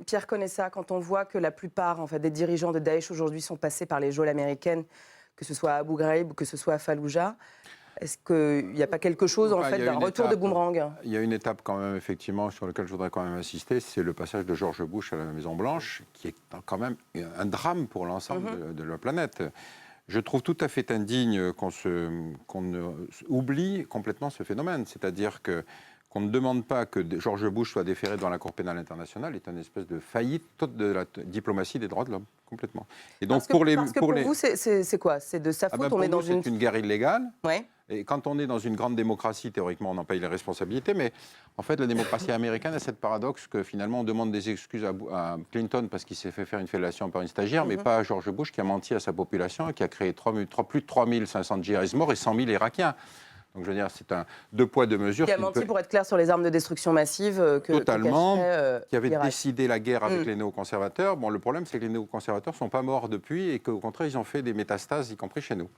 Pierre Conessa, quand on voit que la plupart en fait, des dirigeants de Daesh aujourd'hui sont passés par les geôles américaines, que ce soit à Abu Ghraib ou que ce soit à Fallujah, est-ce qu'il n'y a pas quelque chose en fait, d'un retour de boomerang? Il y a une étape quand même, effectivement, sur laquelle je voudrais quand même insister, c'est le passage de George Bush à la Maison-Blanche, qui est quand même un drame pour l'ensemble de la planète. Je trouve tout à fait indigne qu'on oublie complètement ce phénomène. C'est-à-dire qu'on ne demande pas que George Bush soit déféré devant la Cour pénale internationale, est une espèce de faillite toute de la diplomatie des droits de l'homme, complètement. Et donc pour vous, c'est quoi? C'est de sa faute? Pour nous, c'est une guerre illégale. Ouais. Et quand on est dans une grande démocratie, théoriquement, on en paye les responsabilités. Mais en fait, la démocratie américaine a cette paradoxe que finalement, on demande des excuses à Clinton parce qu'il s'est fait faire une fellation par une stagiaire, mais pas à George Bush qui a menti à sa population et qui a créé plus de 3500 djihadistes morts et 100 000 Irakiens. Donc, je veux dire, c'est un deux poids, deux mesures. Qui a menti, pour être clair, sur les armes de destruction massive totalement, qui avait décidé la guerre avec les néoconservateurs. Bon, le problème, c'est que les néoconservateurs ne sont pas morts depuis et qu'au contraire, ils ont fait des métastases, y compris chez nous.